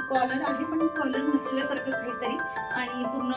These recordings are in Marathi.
कॉलर आहे पण कॉलर नसल्यासारखं काहीतरी आणि पूर्ण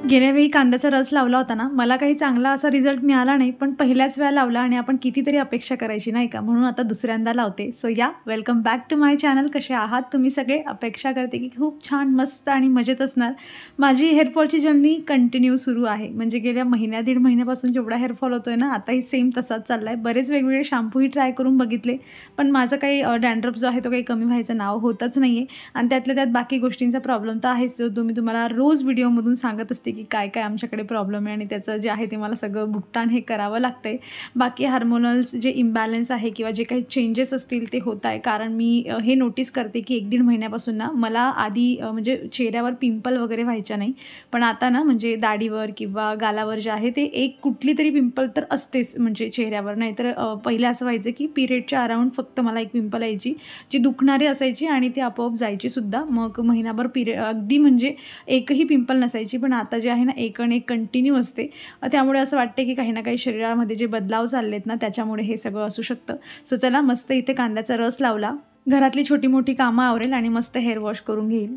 गेल्या वेळी कांद्याचा रस लावला होता ना, मला काही चांगला असा रिझल्ट मिळाला नाही, पण पहिल्याच वेळा लावला आणि आपण कितीतरी अपेक्षा करायची नाही का, म्हणून आता दुसऱ्यांदा लावते. सो या welcome back to my channel. कसे आहात तुम्ही सगळे? अपेक्षा करते की खूप छान मस्त आणि मजेत असणार. माझी हेअरफॉलची जर्नी कंटिन्यू सुरू आहे. म्हणजे गेल्या दीड महिन्यापासून जेवढा हेअरफॉल होतोय ना, आताही सेम तसाच चाललाय. बरेच वेगवेगळे शॅम्पूही ट्राय करून बघितले, पण माझं काही डॅन्ड्रफ जो आहे तो काही कमी व्हायचं नाव होतच नाहीये. आणि त्यातल्या त्यात बाकी गोष्टींचा प्रॉब्लेम तर आहेच, जो मी तुम्हाला रोज व्हिडिओमधून सांगत असते की काय काय आमच्याकडे प्रॉब्लेम आहे आणि त्याचं जे आहे ते मला सगळं भुगतान हे करावं लागतंय. बाकी हार्मोनल्स जे इम्बॅलन्स आहे किंवा जे काही चेंजेस असतील ते होत आहे. कारण मी हे नोटीस करते की 1-1.5 महिन्यापासून ना मला आधी म्हणजे चेहऱ्यावर पिंपल वगैरे व्हायच्या नाही, पण आता ना म्हणजे दाढीवर किंवा गालावर जे आहे ते एक कुठली तरी पिंपल तर असतेच म्हणजे चेहऱ्यावर. नाही तर पहिले असं व्हायचं की पिरियडच्या अराउंड फक्त मला एक पिंपल यायची जी दुखणारी असायची आणि ती आपोआप जायची सुद्धा. मग महिनाभर अगदी म्हणजे एकही पिंपल नसायची, पण आता जे आहे ना एक कंटिन्यू असते. त्यामुळे असं वाटते की काही ना काही शरीरामध्ये जे बदलाव चाललेत ना त्याच्यामुळे हे सगळं असू शकतं. सो चला मस्त इथे कांद्याचा रस लावला, घरातली छोटी मोठी कामं आवरेल आणि मस्त हेअर वॉश करून घेईल.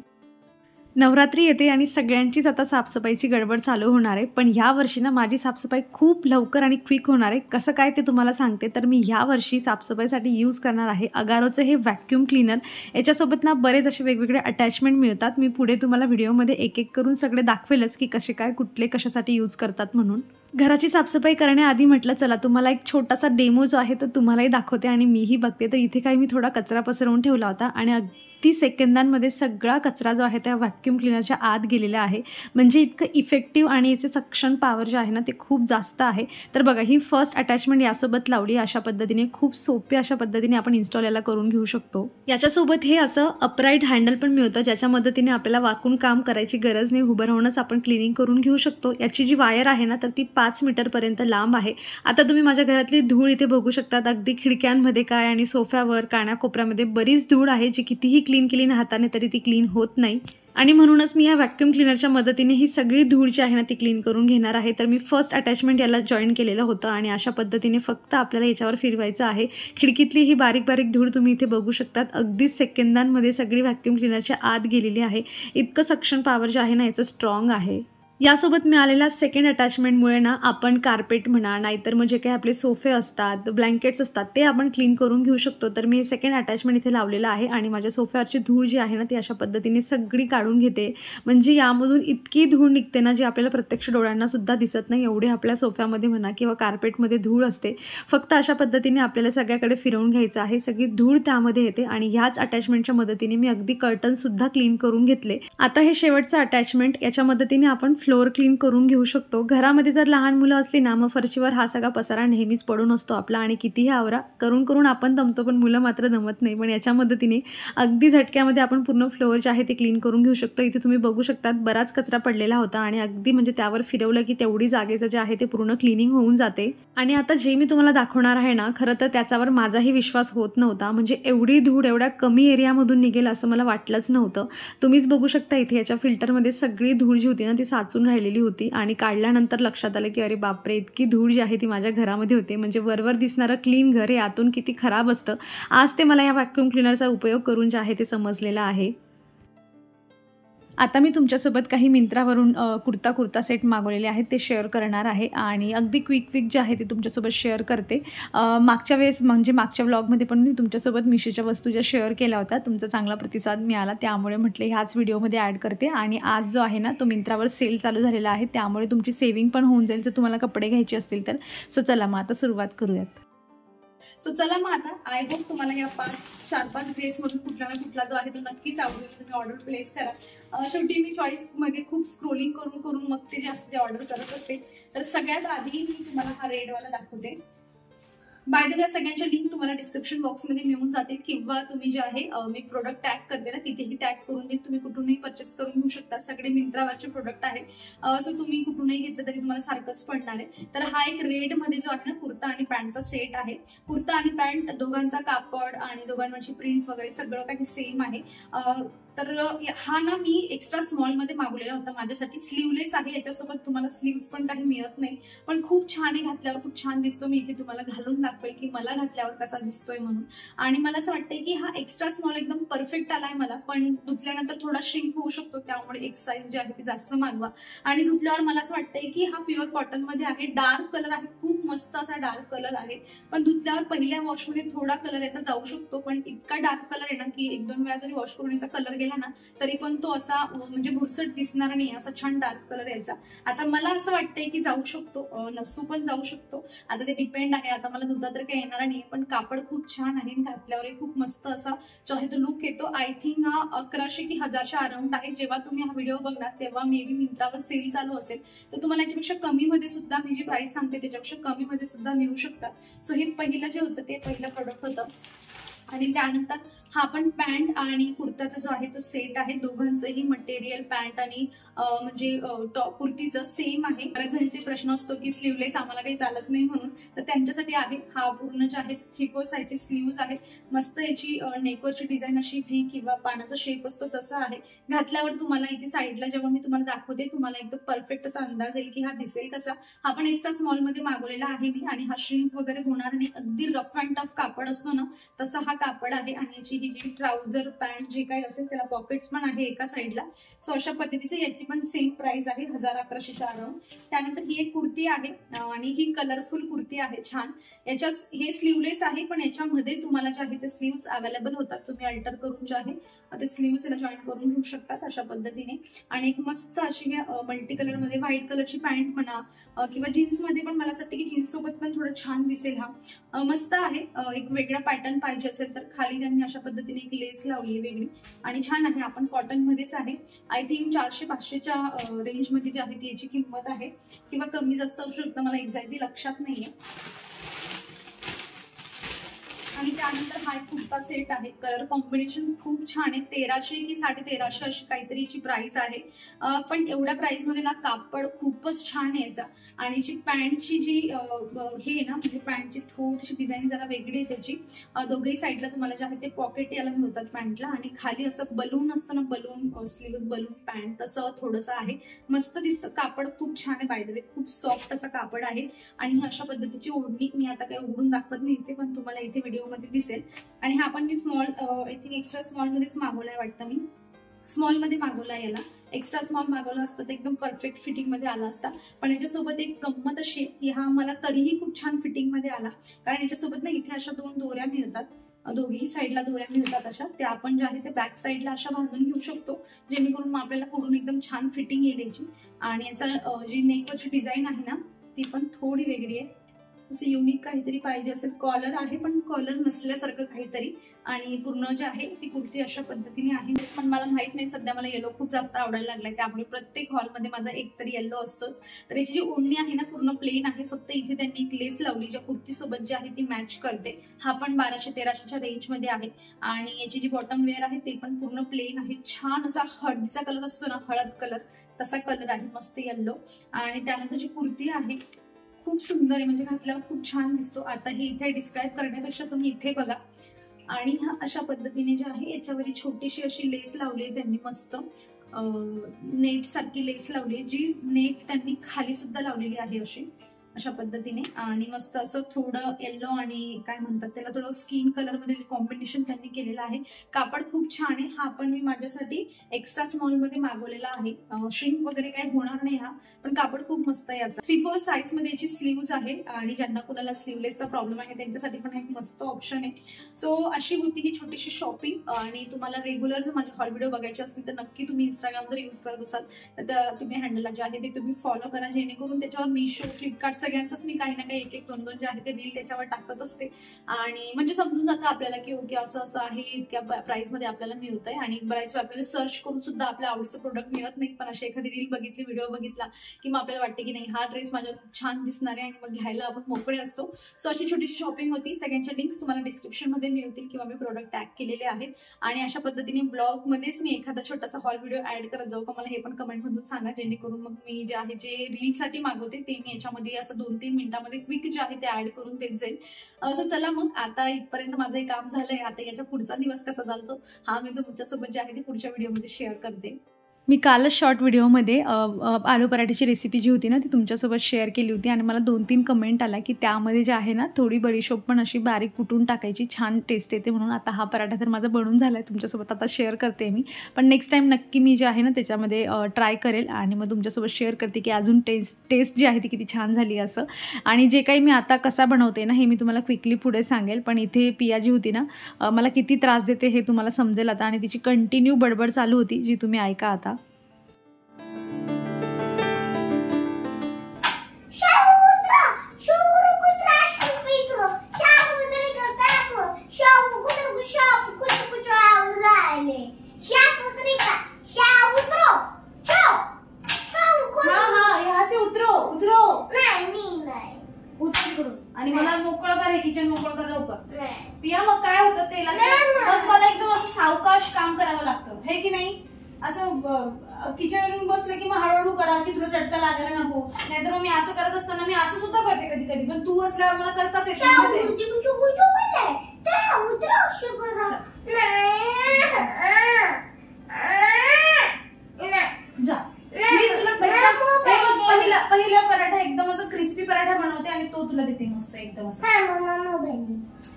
नवरात्री येते आणि सगळ्यांचीच आता साफसफाईची गडबड चालू होणार आहे, पण ह्या वर्षी ना माझी साफसफाई खूप लवकर आणि क्विक होणार आहे. कसं काय ते तुम्हाला सांगते. तर मी ह्या वर्षी साफसफाईसाठी यूज करणार आहे अगारोचं हे व्हॅक्यूम क्लीनर. याच्यासोबत ना बरेच असे वेगवेगळे अटॅचमेंट मिळतात. मी पुढे तुम्हाला व्हिडिओमध्ये एक एक करून सगळे दाखवेलच की कसे काय कुठले कशासाठी यूज करतात म्हणून. घराची साफसफाई करण्याआधी म्हटलं चला तुम्हाला एक छोटासा डेमो जो आहे तो तुम्हालाही दाखवते आणि मीही बघते. तर इथे काही मी थोडा कचरा पसरवून ठेवला होता आणि 30 सेकंदांमध्ये सगळा कचरा जो आहे त्या व्हॅक्यूम क्लीनरच्या आत गेलेला आहे. म्हणजे इतकं इफेक्टिव्ह आणि याचे सक्शन पॉवर जे आहे ना ते खूप जास्त आहे. तर बघा ही फर्स्ट अटॅचमेंट यासोबत लावली. अशा पद्धतीने खूप सोपे अशा पद्धतीने आपण इन्स्टॉल याला करून घेऊ शकतो. याच्यासोबत हे असं अपराईट हँडल पण मिळतं ज्याच्या मदतीने आपल्याला वाकून काम करायची गरज नाही, उभं राहूनच आपण क्लिनिंग करून घेऊ शकतो. याची जी वायर आहे ना तर ती 5 मीटरपर्यंत लांब आहे. आता तुम्ही माझ्या घरातली धूळ इथे बघू शकतात. अगदी खिडक्यांमध्ये काय आणि सोफ्यावर कानाकोपऱ्यामध्ये बरीच धूळ आहे जी कितीही क्लीन केली ना हाताने तरी ती क्लीन होत नाही. आणि म्हणूनच मी या व्हॅक्यूम क्लीनरच्या मदतीने ही सगळी धूळ जी आहे ना ती क्लीन करून घेणार आहे. तर मी फर्स्ट अटॅचमेंट याला जॉईन केलेलं होतं आणि अशा पद्धतीने फक्त आपल्याला याच्यावर फिरवायचं आहे. खिडकीतली ही बारीक बारीक धूळ तुम्ही इथे बघू शकतात. अगदी सेकंदांमध्ये सगळी व्हॅक्यूम क्लीनरच्या आत गेलेली आहे. इतकं सक्शन पॉवर जे आहे ना याचं स्ट्रॉंग आहे. यासोबत मिळालेल्या सेकंड अटॅचमेंटमुळे ना आपण कार्पेट म्हणा नाहीतर मग जे काही आपले सोफे असतात ब्लँकेट्स असतात ते आपण क्लीन करून घेऊ शकतो. तर मी हे सेकंड अटॅचमेंट इथे लावलेलं आहे आणि माझ्या सोफ्यावरची धूळ जी आहे ना ती अशा पद्धतीने सगळी काढून घेते. म्हणजे यामधून इतकी धूळ निघते ना जी आपल्याला प्रत्यक्ष डोळ्यांना सुद्धा दिसत नाही, एवढे आपल्या सोफ्यामध्ये म्हणा किंवा कार्पेटमध्ये धूळ असते. फक्त अशा पद्धतीने आपल्याला सगळ्याकडे फिरवून घ्यायचं आहे. सगळी धूळ त्यामध्ये येते आणि ह्याच अटॅचमेंटच्या मदतीने मी अगदी कर्टनसुद्धा क्लीन करून घेतले. आता हे शेवटचं अटॅचमेंट याच्या मदतीने आपण फ्लोअर क्लीन करून घेऊ शकतो. घरामध्ये जर लहान मुलं असली ना मग फरशीवर हा सगळा पसारा नेहमीच पडून असतो आपला आणि कितीही आवरा करून करून आपण दमतो पण मुलं मात्र दमत नाही. पण याच्या मदतीने अगदी झटक्यामध्ये आपण पूर्ण फ्लोअर जे आहे ते क्लीन करून घेऊ शकतो. इथे तुम्ही बघू शकतात बराच कचरा पडलेला होता आणि अगदी म्हणजे त्यावर फिरवलं की तेवढी जागेचं जे आहे ते पूर्ण क्लिनिंग होऊन जाते. आणि आता जे मी तुम्हाला दाखवणार आहे ना खरं तर त्याच्यावर माझाही विश्वास होत नव्हता. म्हणजे एवढी धूळ एवढ्या कमी एरियामधून निघेल असं मला वाटलंच नव्हतं. तुम्हीच बघू शकता इथे याच्या फिल्टरमध्ये सगळी धूळ जी होती ना ती साचून राहिलेली होती आणि काढल्यानंतर लक्षात आलं की अरे बापरे इतकी धूळ जी आहे ती माझ्या घरामध्ये होते. म्हणजे वरवर दिसणारं क्लीन घर हे आतून किती खराब असतं. आज ते मला या व्हॅक्यूम क्लीनरचा उपयोग करून जे आहे ते समजलेलं आहे. आता मी तुमच्यासोबत काही मिंत्रावरून कुर्ता सेट मागवलेले आहेत ते शेअर करणार आहे आणि अगदी क्विक जे आहे ते तुमच्यासोबत शेअर करते. मागच्या वेळेस म्हणजे मागच्या व्लॉगमध्ये पण मी तुमच्यासोबत मिशोच्या वस्तू ज्या शेअर केल्या होत्या तुमचा चांगला प्रतिसाद मिळाला त्यामुळे म्हटले ह्याच व्हिडिओमध्ये ॲड करते. आणि आज जो आहे ना तो मिंत्रावर सेल चालू झालेला आहे त्यामुळे तुमची सेविंग पण होऊन जाईल जर तुम्हाला कपडे घ्यायचे असतील तर. सो चला मग आता सुरुवात करूयात. सो चला मग आता आय होप तुम्हाला या 4-5 ड्रेसमधून कुठला ना कुठला जो आहे तो नक्कीच आवडेल. तुम्ही ऑर्डर प्लेस करा. शेवटी मी चॉईसमध्ये खूप स्क्रोलिंग करून मग ते जास्त ऑर्डर करत असते. तर सगळ्यात आधी मी तुम्हाला हा रेडवाला दाखवते. बाय द वे सगळ्यांच्या लिंक तुम्हाला डिस्क्रिप्शन बॉक्समध्ये मिळून जातील किंवा तुम्ही जे आहे मी प्रोडक्ट टॅग करते ना तिथेही टॅग करून देईल, तुम्ही कुठूनही परचेस करून घेऊ शकता. सगळे मिंत्रावरचे प्रोडक्ट आहे सो तुम्ही कुठूनही घेतलं तरी तुम्हाला सारखंच पडणार आहे. तर हा एक रेड मध्ये जो आहे ना कुर्ता आणि पॅन्टचा सेट आहे. कुर्ता आणि पॅन्ट दोघांचा कापड आणि दोघांवरची प्रिंट वगैरे सगळं काही सेम आहे. तर हा ना मी एक्स्ट्रा स्मॉल मध्ये मागवलेला होता माझ्यासाठी. स्लीवलेस आहे, याच्यासोबत तुम्हाला स्लीव्स पण काही मिळत नाही, पण खूप छान आहे, घातल्यावर खूप छान दिसतो. मी इथे तुम्हाला घालून दाखवेल की मला घातल्यावर कसा दिसतोय म्हणून. आणि मला असं वाटतंय की हा एक्स्ट्रा स्मॉल एकदम परफेक्ट आलाय मला, पण धुतल्यानंतर थोडा श्रिंक होऊ शकतो, त्यामुळे एक साईज जी आहे ती जास्त मागवा. आणि धुतल्यावर मला असं वाटतंय की हा प्युअर कॉटन मध्ये आहे, डार्क कलर आहे, खूप मस्त असा डार्क कलर आहे, पण धुतल्यावर पहिल्या वॉशमध्ये थोडा कलर याचा जाऊ शकतो, पण इतका डार्क कलर आहे ना की 1-2 वेळा जरी वॉश करून याचा कलर गेला ना तरी पण तो असा म्हणजे भुरसट दिसणार नाही, असा छान डार्क कलर यायचा. आता मला असं वाटतंय की जाऊ शकतो, नसू पण जाऊ शकतो, आता ते डिपेंड आहे. आता मला धुता तर काही येणार नाही, पण कापड खूप छान आहे, घातल्यावर खूप मस्त असा जो आहे तो लुक येतो. आय थिंक हा 1100 की 1000च्या अराउंड आहे. जेव्हा तुम्ही हा व्हिडिओ बघणार तेव्हा मे बी मिंत्रावर सेल चालू असेल, तर तुम्हाला याच्यापेक्षा कमी मध्ये सुद्धा, मी जी प्राइस सांगते त्याच्यापेक्षा कमी मध्ये सुद्धा मिळू शकतात. सो हे पहिलं जे होतं ते पहिलं प्रोडक्ट होतं. आणि त्यानंतर हा पण पॅन्ट आणि कुर्ताचा जो आहे तो सेट आहे. दोघांचंही मटेरियल पॅन्ट आणि म्हणजे कुर्तीचं सेम आहे. बऱ्याच जणांचे प्रश्न असतो की स्लीवलेस आम्हाला काही चालत नाही म्हणून, तर त्यांच्यासाठी आहे. हा पूर्ण जे आहे 3/4 साईजचे स्लीव्ज आहेत. मस्त याची नेकवरची डिझाईन अशी व्ही किंवा पानाचा शेप असतो तसा आहे. घातल्यावर तुम्हाला इथे साईडला जेव्हा मी तुम्हाला दाखवते तुम्हाला एकदम परफेक्ट असा अंदाज येईल की हा दिसेल कसा. हा पण एक्स्ट्रा स्मॉल मध्ये मागवलेला आहे मी, आणि हा श्रिंक वगैरे होणार नाही, अगदी रफ अँड टफ कापड असतो ना तसा हा कापड आहे. आणि याची ही जी ट्राउझर पॅन्ट जे काही असेल त्याला पॉकेट्स पण आहे एका साईडला. सो अशा पद्धतीचे याची पण सेम प्राइस आहे 1100-1100च्या अराउंड. त्यानंतर ही एक कुर्ती आहे आणि ही कलरफुल कुर्ती आहे छान. याच्या हे स्लीवलेस आहे, पण याच्यामध्ये तुम्हाला जे आहे ते स्लीव्स अवेलेबल होतात, तुम्ही अल्टर करून जे आहे ते स्लीव्स याला जॉईन करून घेऊ शकतात अशा पद्धतीने. आणि एक मस्त अशी मल्टी कलर मध्ये व्हाईट कलरची पॅन्ट म्हणा किंवा जीन्स मध्ये पण मला असं वाटतं की जीन्स सोबत पण थोडं छान दिसेल. हा मस्त आहे. एक वेगळा पॅटर्न पाहिजे असेल तर खाली त्यांनी अशा पद्धतीने एक लेस लावली वेगळी आणि छान आहे. आपण कॉटन मध्येच आहे. आय थिंक 400-500च्या रेंज मध्ये जी आहे ती याची किंमत आहे, किंवा कमी जास्त असू शकतं, मला एक्झॅक्टली लक्षात नाहीये. आणि त्यानंतर हा एक कुर्ता सेट आहे. कलर कॉम्बिनेशन खूप छान आहे. 1300 की 1350 अशी काहीतरी याची प्राइस आहे, पण एवढ्या प्राइस मध्ये ना कापड खूपच छान आहे याचा. आणि जी पॅन्टची जी हे ना म्हणजे पॅन्टची थोडीशी डिझाईन जरा वेगळी आहे त्याची. दोघेही साईडला तुम्हाला जे आहे ते पॉकेट याला मिळतात पॅन्टला, आणि खाली असं बलून असतं ना, बलून स्लीव्स बलून पॅन्ट तसं थोडंसं आहे. मस्त दिसतं. कापड खूप छान आहे बाय द वे, खूप सॉफ्ट असं कापड आहे. आणि अशा पद्धतीची ओढणी मी आता काही उघडून दाखवत नाही इथे, पण तुम्हाला इथे व्हिडिओ मध्ये दिसेल. आणि हा पण मी small I think extra small मध्येच मागवलाय वाटतं, मी स्मॉल मध्ये मागवला. याला एक्स्ट्रा स्मॉल मागवला असतं तर एकदम परफेक्ट फिटिंग मध्ये आला असता, पण याच्यासोबत एक गंमत अशी की हा मला तरीही खूप छान फिटिंग मध्ये आला, कारण याच्यासोबत ना इथे अशा 2 दोऱ्या मिळतात, दोघी साईडला दोऱ्या मिळतात अशा. त्या आपण ज्या आहे ते बॅक साईडला अशा बांधून घेऊ शकतो, जेणेकरून आपल्याला पुढून एकदम छान फिटिंग येईल याची. आणि याचा जी नेकवरची डिझाईन आहे ना ती पण थोडी वेगळी आहे, असं युनिक काहीतरी पाहिजे असेल. कॉलर आहे पण कॉलर नसल्यासारखं काहीतरी. आणि पूर्ण जे आहे ती कुर्ती अशा पद्धतीने आहे. पण मला माहित नाही, सध्या मला येलो खूप जास्त आवडायला लागलाय, त्यामुळे प्रत्येक हॉलमध्ये माझा एक तरी येलो असतोच. तर याची जी ओढणी आहे ना पूर्ण प्लेन आहे, फक्त इथे त्यांनी एक लेस लावली ज्या कुर्तीसोबत जी आहे ती मॅच करते. हा पण 1200-1300च्या रेंज मध्ये आहे. आणि याची जी बॉटम वेअर आहे ते पण पूर्ण प्लेन आहे. छान असा हळदीचा कलर असतो ना, हळद कलर तसा कलर आहे, मस्त येल्लो. आणि त्यानंतर जी कुर्ती आहे खूप सुंदर आहे, म्हणजे घातल्यावर खूप छान दिसतो. आता हे इथे डिस्क्राईब करण्यापेक्षा तुम्ही इथे बघा. आणि हा अशा पद्धतीने जे आहे याच्यावर छोटीशी अशी लेस लावली आहे त्यांनी, मस्त नेट सारखी लेस लावली, जी नेट त्यांनी खाली सुद्धा लावलेली आहे अशा पद्धतीने. आणि मस्त असं थोडं येल्लो आणि काय म्हणतात त्याला थोडं स्किन कलर मध्ये कॉम्बिनेशन त्यांनी केलेलं आहे. कापड खूप छान आहे. हा पण मी माझ्यासाठी एक्स्ट्रा स्मॉल मध्ये मागवलेला आहे. श्रिंक वगैरे काही होणार नाही हा, पण कापड खूप मस्त आहे याचा. 3/4 साईज मध्ये याची स्लीव्ज आहे, आणि ज्यांना कुणाला स्लीवलेसचा प्रॉब्लेम आहे त्यांच्यासाठी पण एक मस्त ऑप्शन आहे. सो अशी होती ही छोटीशी शॉपिंग. आणि तुम्हाला रेग्युलर जर माझे हॉल व्हिडिओ बघायचे असतील तर नक्की तुम्ही इंस्टाग्राम जर यूज करत असाल तर तुम्ही हँडलला जे आहे ते तुम्ही फॉलो करा, जेणेकरून त्याच्यावर मिशो फ्लिपकार्ट सगळ्यांचंच मी काही ना काही एक एक दोन दोन जे आहे ते रील त्याच्यावर टाकत असते आणि म्हणजे समजून जातं आपल्याला की ओके असं असं आहे, इतक्या प्राइसमध्ये आपल्याला मिळतंय. आणि बऱ्याच वेळा आपल्याला सर्च करून सुद्धा आपल्या आवडीचं प्रोडक्ट मिळत नाही, पण अशी एखादी रील बघितली, व्हिडिओ बघितला की मग आपल्याला वाटते की नाही हा ड्रेस माझ्यावर खूप छान दिसणार आहे आणि मग घ्यायला आपण मोकळे असतो. सो अशी छोटीशी शॉपिंग होती. सगळ्यांच्या लिंक्स तुम्हाला डिस्क्रिप्शनमध्ये मिळतील किंवा मी प्रोडक्ट टॅग केलेले आहेत. आणि अशा पद्धतीने ब्लॉगमध्येच मी एखादा छोटासा हॉल व्हिडिओ ऍड करत जाऊ का, मला हे पण कमेंटमधून सांगा, जेणेकरून मग मी जे आहे जे रीलसाठी मागवते ते मी याच्यामध्ये असं 2-3 मिनिटांमध्ये क्विक जे आहे ते ऍड करून देत जाईल. सो चला मग आता इथपर्यंत माझं हे काम झालंय. आता याच्या पुढचा दिवस कसा चालतो हा मी तुमच्यासोबत जे आहे ते पुढच्या व्हिडिओमध्ये शेअर करते. मी कालच शॉर्ट व्हिडिओमध्ये आलू पराठ्याची रेसिपी जी होती ना ती तुमच्यासोबत शेअर केली होती आणि मला 2-3 कमेंट आला की त्यामध्ये जे आहे ना थोडी बडीशोप पण अशी बारीक कुटून टाकायची, छान टेस्ट येते. म्हणून आता हा पराठा तर माझा बनून झाला आहे, तुमच्यासोबत आता शेअर करते मी. पण नेक्स्ट टाईम नक्की मी जे आहे ना त्याच्यामध्ये ट्राय करेल आणि मग तुमच्यासोबत शेअर करते की अजून टेस्ट जी आहे ती किती छान झाली असं. आणि जे काही मी आता कसा बनवते ना हे मी तुम्हाला क्विकली पुढे सांगेल. पण इथे पिया जी होती ना मला किती त्रास देते हे तुम्हाला समजेल आता. आणि तिची कंटिन्यू बडबड चालू होती जी तुम्ही ऐका आता. आणि मला मोकळं कर, हे किचन मोकळं कर लवकर. पिया मग काय होतं तेला मग मला एकदम असं सावकाश काम करावं लागतं हे की नाही. असं किचन येऊन बसलं की मग हळूहळू करा की तुला चटका लागायला नको. नाहीतर मग मी असं करत असताना मी असं सुद्धा करते कधी कधी, पण तू असल्यावर मला करताच येत नाही. पहिला पराठा एकदम असं क्रिस्पी पराठा बनवते आणि तो तुला देते मस्त एकदम असं.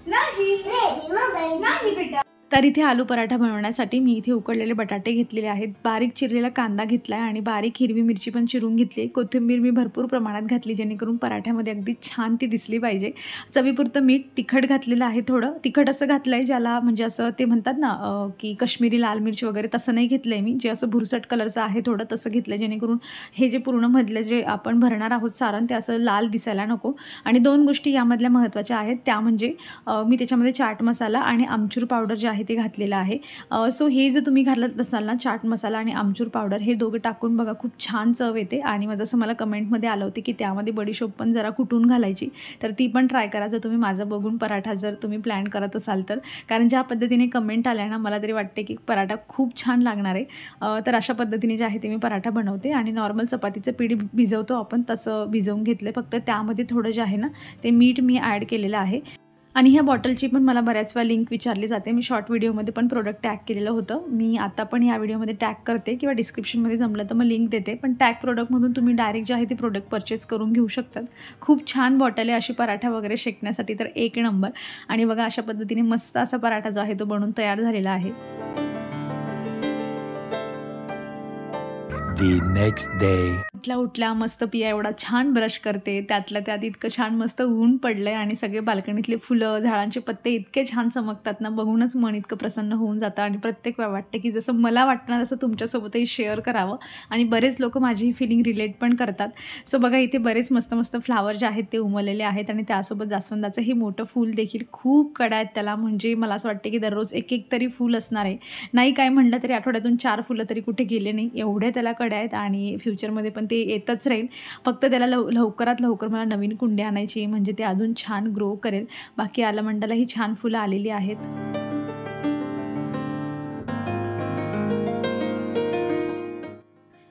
नाही बेटा. तर इथे आलू पराठा बनवण्यासाठी मी इथे उकडलेले बटाटे घेतलेले आहेत, बारीक चिरलेला कांदा घेतला आहे आणि बारीक हिरवी मिरची पण चिरून घेतली. कोथिंबीर मी भरपूर प्रमाणात घातली जेणेकरून पराठ्यामध्ये अगदी छान ती दिसली पाहिजे. चवीपुरतं मीठ, तिखट घातलेलं आहे, थोडं तिखट असं घातलं आहे ज्याला म्हणजे असं ते म्हणतात ना की कश्मीरी लाल मिरची वगैरे तसं नाही घेतलं आहे मी, जे असं भुरसट कलरचं आहे थोडं तसं घेतलं आहे जेणेकरून हे जे पूर्ण मधलं जे आपण भरणार आहोत सारण ते असं लाल दिसायला नको. आणि 2 गोष्टी यामधल्या महत्त्वाच्या आहेत त्या म्हणजे मी त्याच्यामध्ये चाट मसाला आणि आमचूर पावडर जे आहे ते घातलेलं आहे. सो हे जर तुम्ही घालत असाल ना चाट मसाला आणि आमचूर पावडर हे दोघं टाकून बघा खूप छान चव येते. आणि मग जसं मला कमेंटमध्ये आलं होतं की त्यामध्ये बडीशोप पण जरा कुटून घालायची, तर ती पण ट्राय करा जर तुम्ही माझं बघून पराठा जर तुम्ही प्लॅन करत असाल तर. कारण ज्या पद्धतीने कमेंट आल्या ना मला तरी वाटते की पराठा खूप छान लागणार आहे. तर अशा पद्धतीने जे आहे ते मी पराठा बनवते आणि नॉर्मल चपातीचं पीठ भिजवतो आपण तसं भिजवून घेतलं, फक्त त्यामध्ये थोडं जे आहे ना ते मीठ मी ॲड केलेलं आहे. आणि ह्या बॉटलची पण मला बऱ्याच वेळा लिंक विचारली जाते. मी शॉर्ट व्हिडिओमध्ये पण प्रोडक्ट टॅग केलेलं होतं, मी आता पण ह्या व्हिडिओमध्ये टॅग करते किंवा डिस्क्रिप्शनमध्ये जमलं तर मग लिंक देते. पण टॅग प्रोडक्टमधून तुम्ही डायरेक्ट जे आहे ते प्रोडक्ट परचेस करून घेऊ शकतात. खूप छान बॉटल आहे अशी पराठा वगैरे शेकण्यासाठी, तर 1 नंबर. आणि बघा अशा पद्धतीने मस्त असा पराठा जो आहे तो बनवून तयार झालेला आहे. The next day. उठल्या मस्त पिया एवढा छान ब्रश करते, त्यातल्या त्यात इतकं छान मस्त ऊन पडलंय आणि सगळे बाल्कनीतले फुलं झाडांचे पत्ते इतके छान चमकतात ना, बघूनच मन इतकं प्रसन्न होऊन जातं. आणि प्रत्येक वेळा वाटतं की जसं मला वाटतं ना तसं तुमच्यासोबतही शेअर करावं. आणि बरेच लोक माझी ही फिलिंग रिलेट पण करतात. सो बघा इथे बरेच मस्त मस्त फ्लावर जे आहेत ते उमललेले आहेत आणि त्यासोबत जास्वंदाचं हे मोठं फूल देखील खूप कडा आहेत त्याला. म्हणजे मला असं वाटतं की दररोज एक तरी फूल असणार आहे. नाही काय म्हणलं तरी आठवड्यातून 4 फुलं तरी कुठे गेले नाही, एवढे त्याला कडा आहेत. आणि फ्युचरमध्ये पण ते येतच राहील. फक्त त्याला लवकरात लवकर मला नवीन कुंडी आणायची म्हणजे ते अजून छान ग्रो करेल. बाकी आलमंडालाही छान फुलं आलेली आहेत.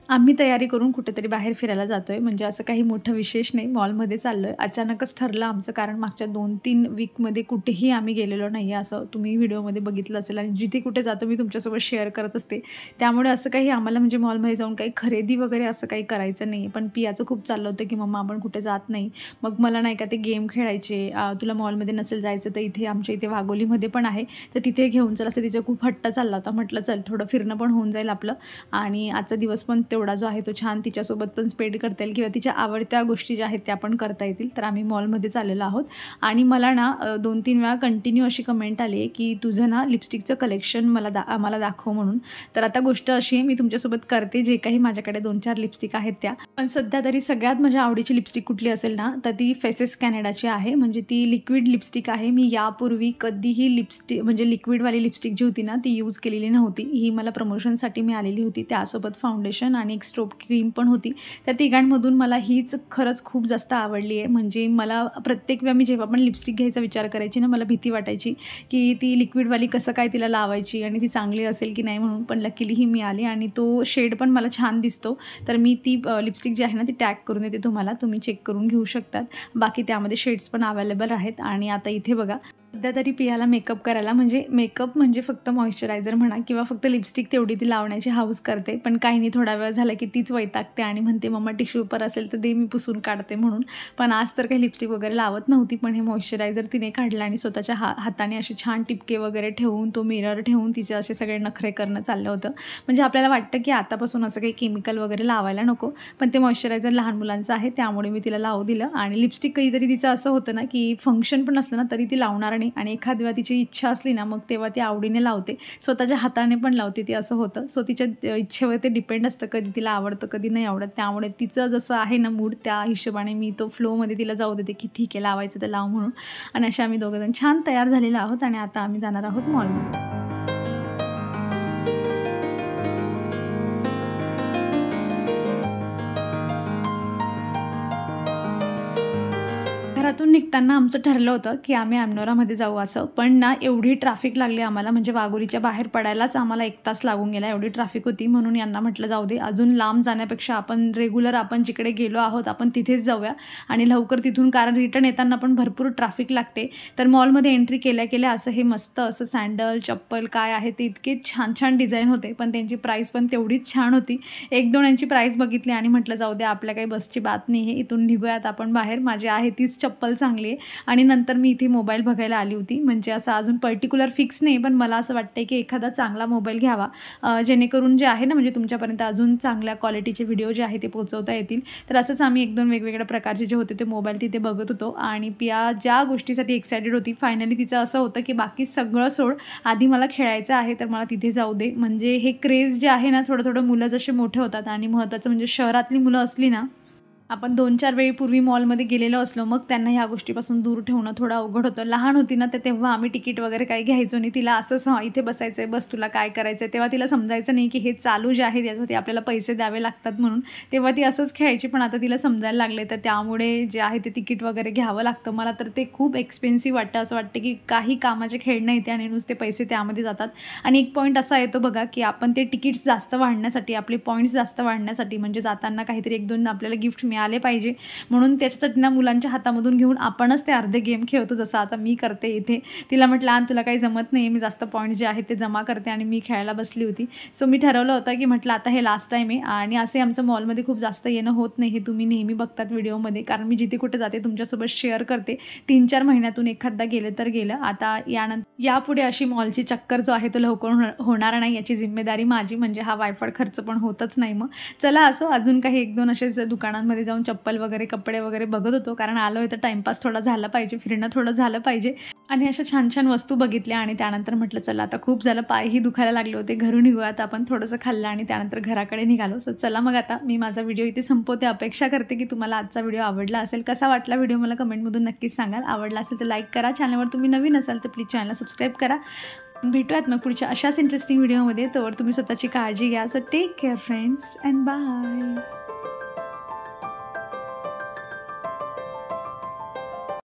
आम्ही तयारी करून कुठेतरी बाहेर फिरायला जातो आहे, म्हणजे असं काही मोठं विशेष नाही, मॉलमध्ये चाललो आहे. अचानकच ठरलं आमचं, कारण मागच्या 2-3 वीकमध्ये कुठेही आम्ही गेलेलो नाही आहे, असं तुम्ही व्हिडिओमध्ये बघितलं असेल. आणि जिथे कुठे जातो मी तुमच्यासोबत शेअर करत असते. त्यामुळे असं काही आम्हाला म्हणजे मॉलमध्ये जाऊन काही खरेदी वगैरे असं काही करायचं नाही. पण पियाचं खूप चाललं होतं की मम्मा आपण कुठे जात नाही. मग मला नाही का ते गेम खेळायचे, तुला मॉलमध्ये नसेल जायचं तर इथे आमच्या इथे वाघोलीमध्ये पण आहे तर तिथे घेऊन चल, असं तिचा खूप हट्ट चालला होता. म्हटलं चल थोडं फिरणं पण होऊन जाईल आपलं आणि आजचा दिवस पण तेवढा जो आहे तो छान तिच्यासोबत पण स्पेंड करता येईल किंवा तिच्या आवडत्या गोष्टी ज्या आहेत त्या पण करता येतील. तर आम्ही मॉलमध्ये चाललेलो आहोत आणि मला ना 2-3 वेळा कंटिन्यू अशी कमेंट आली आहे की तुझं ना लिपस्टिकचं कलेक्शन आम्हाला दाखव म्हणून. तर आता गोष्ट अशी आहे, मी तुमच्यासोबत करते जे काही माझ्याकडे 2-4 लिपस्टिक आहेत त्या. पण सध्या तरी सगळ्यात माझ्या आवडीची लिपस्टिक कुठली असेल ना, तर ती फेसेस कॅनडाची आहे. म्हणजे ती लिक्विड लिपस्टिक आहे. मी यापूर्वी कधीही लिपस्टिक म्हणजे लिक्विडवाली लिपस्टिक जी होती ना ती यूज केलेली नव्हती. ही मला प्रमोशनसाठी मिळालेली होती. त्यासोबत फाउंडेशन आणि एक स्ट्रोब क्रीम पण होती. त्या तिघांमधून मला हीच खरंच खूप जास्त आवडली आहे. म्हणजे मला प्रत्येक वेळा मी जेव्हा पण लिपस्टिक घ्यायचा विचार करायची ना, मला भीती वाटायची की ती लिक्विडवाली कसं काय तिला लावायची आणि ती चांगली असेल की नाही म्हणून. पण लकीली ही मिळाली आणि तो शेड पण मला छान दिसतो. तर मी ती लिपस्टिक जी आहे ना ती टॅग करून देते तुम्हाला, तुम्ही चेक करून घेऊ शकतात. बाकी त्यामध्ये शेड्स पण अवेलेबल आहेत. आणि आता इथे बघा, सध्या तरी पियाला मेकअप करायला मेकअप म्हणजे फक्त मॉइश्चरायझर म्हणा किंवा फक्त लिपस्टिक तेवढी ती लावण्याची हौस करते. पण काही नाही, थोडा वेळ झाला की तीच वैतागते आणि म्हणते मम्मा टिश्यू पेपर असेल तर दे, मी पुसून काढते म्हणून. पण आज तर काही लिपस्टिक वगैरे लावत नव्हती. पण हे मॉइश्चरायझर तिने काढलं आणि स्वतःच्या हाताने असे छान टिपके वगैरे ठेवून, तो मिरर ठेवून तिचे असे सगळे नखरे करणं चाललं होतं. म्हणजे आपल्याला वाटतं की आतापासून असं काही केमिकल वगैरे लावायला नको, पण ते मॉइश्चरायझर लहान मुलांचं आहे त्यामुळे मी तिला लावू दिलं. आणि लिपस्टिक कधीतरी तिचं असं होतं ना की फंक्शन पण असलं ना तरी ती लावणार नाही आणि एखाद वेळा तिची इच्छा असली ना मग तेव्हा ती आवडीने लावते, स्वतःच्या हाताने पण लावते ती, असं होतं. सो तिच्या इच्छेवर ते डिपेंड असतं, कधी तिला आवडतं कधी नाही आवडत. त्यामुळे तिचं जसं आहे ना मूड त्या हिशोबाने मी तो फ्लोमध्ये तिला जाऊ देते की ठीक आहे लावायचं तर लाव म्हणून. आणि अशा आम्ही दोघंजण छान तयार झालेलो आहोत आणि आता आम्ही जाणार आहोत मॉलमध्ये. घरातून निघताना आमचं ठरलं होतं की आम्ही अमनोरामध्ये जाऊ असं. पण ना एवढी ट्रॅफिक लागली आम्हाला, म्हणजे वाघोलीच्या बाहेर पडायलाच आम्हाला 1 तास लागून गेला, एवढी ट्रॅफिक होती. म्हणून यांना म्हटलं जाऊ दे, अजून लांब जाण्यापेक्षा आपण रेग्युलर आपण जिकडे गेलो आहोत आपण तिथेच जाऊया आणि लवकर तिथून, कारण रिटर्न येताना पण भरपूर ट्रॅफिक लागते. तर मॉलमध्ये एंट्री केल्या असं हे मस्त असं सँडल चप्पल काय आहे ते इतके छान छान डिझाईन होते, पण त्यांची प्राईस पण तेवढीच छान होती. 1-2 यांची प्राईस बघितली आणि म्हटलं जाऊ दे, आपल्या काही बसची बात नाही आहे, इथून निघूयात आपण बाहेर. माझी आहे तीच चप्पल चांगली आहे. आणि नंतर मी इथे मोबाईल बघायला आली होती. म्हणजे असं अजून पर्टिक्युलर फिक्स नाही, पण मला असं वाटतं की एखादा चांगला मोबाईल घ्यावा जेणेकरून जे आहे ना म्हणजे तुमच्यापर्यंत अजून चांगल्या क्वालिटीचे व्हिडिओ जे आहे ते पोहोचवता येतील. तर असंच आम्ही 1-2 वेगवेगळ्या प्रकारचे जे होते ते मोबाईल तिथे बघत होतो. आणि पिया ज्या गोष्टीसाठी एक्सायटेड होती, फायनली तिचं असं होतं की बाकी सगळं सोड, आधी मला खेळायचं आहे तर मला तिथे जाऊ दे. म्हणजे हे क्रेज जे आहे ना, थोडं मुलं जसे मोठे होतात आणि महत्त्वाचं म्हणजे शहरातली मुलं असली ना, आपण 2-4 वेळीपूर्वी मॉलमध्ये गेलेलो असलो मग त्यांना ह्या गोष्टीपासून दूर ठेवणं थोडं अवघड होतं. लहान होती ना तर तेव्हा आम्ही तिकीट वगैरे काही घ्यायचो नाही. तिला असंच इथे बसायचं आहे, बस तुला काय करायचं आहे. तेव्हा तिला समजायचं नाही की हे चालू जे आहे त्यासाठी आपल्याला पैसे द्यावे लागतात म्हणून. तेव्हा ती असंच खेळायची. पण आता तिला समजायला लागले तर त्यामुळे जे आहे ते तिकीट वगैरे घ्यावं लागतं. मला तर ते खूप एक्सपेन्सिव्ह वाटतं. असं वाटतं की काही कामाचे खेळणं येते आणि नुसते पैसे त्यामध्ये जातात. आणि एक पॉईंट असा येतो बघा की आपण ते तिकीट्स जास्त वाढण्यासाठी, आपले पॉईंट्स जास्त वाढण्यासाठी, म्हणजे जाताना काहीतरी 1-2 आपल्याला गिफ्ट आले पाहिजे म्हणून त्याच्यासाठी ना मुलांच्या हातामधून घेऊन आपणच ते अर्धे गेम खेळतो, जसं आता मी करते इथे. तिला म्हटलं आण, तुला काही जमत नाही, मी जास्त पॉईंट्स जे आहेत ते जमा करते आणि मी खेळायला बसली होती. सो मी ठरवलं होतं की म्हटलं आता हे लास्ट टाईम आहे. आणि असे आमचं मॉलमध्ये खूप जास्त येणं होत नाही, हे तुम्ही नेहमी बघतात व्हिडिओमध्ये, कारण मी जिथे कुठे जाते तुमच्यासोबत शेअर करते. 3-4 महिन्यातून एखादा गेलं तर गेलं. आता यापुढे अशी मॉलची चक्कर जो आहे तो लवकर होणार नाही, याची जिम्मेदारी माझी. म्हणजे हा वायफळ खर्च पण होतच नाही. मग चला असो, अजून काही 1-2 असेच दुकानांमध्ये जाऊन चप्पल वगैरे कपडे वगैरे बघत होतो, कारण आलो आहे तर टाइमपास थोडा झाला पाहिजे, फिरणं थोडं झालं पाहिजे. आणि अशा छान छान वस्तू बघितल्या आणि त्यानंतर म्हटलं चला आता खूप झालं, पायही दुखायला लागले होते, घरून निघूयात आपण. थोडंसं खाल्लं आणि त्यानंतर घराकडे निघालो. सो चला मग आता मी माझा व्हिडिओ इथे संपवते. अपेक्षा करते की तुम्हाला आजचा व्हिडिओ आवडला असेल. कसा वाटला व्हिडिओ मला कमेंटमधून नक्कीच सांगाल. आवडला असेल तर लाईक करा. चॅनलवर तुम्ही नवीन असाल तर प्लीज चॅनलला सबस्क्राईब करा. भेटूयात मग पुढच्या अशाच इंटरेस्टिंग व्हिडिओमध्ये. तोवर तुम्ही स्वतःची काळजी घ्या. So take care friends and bye.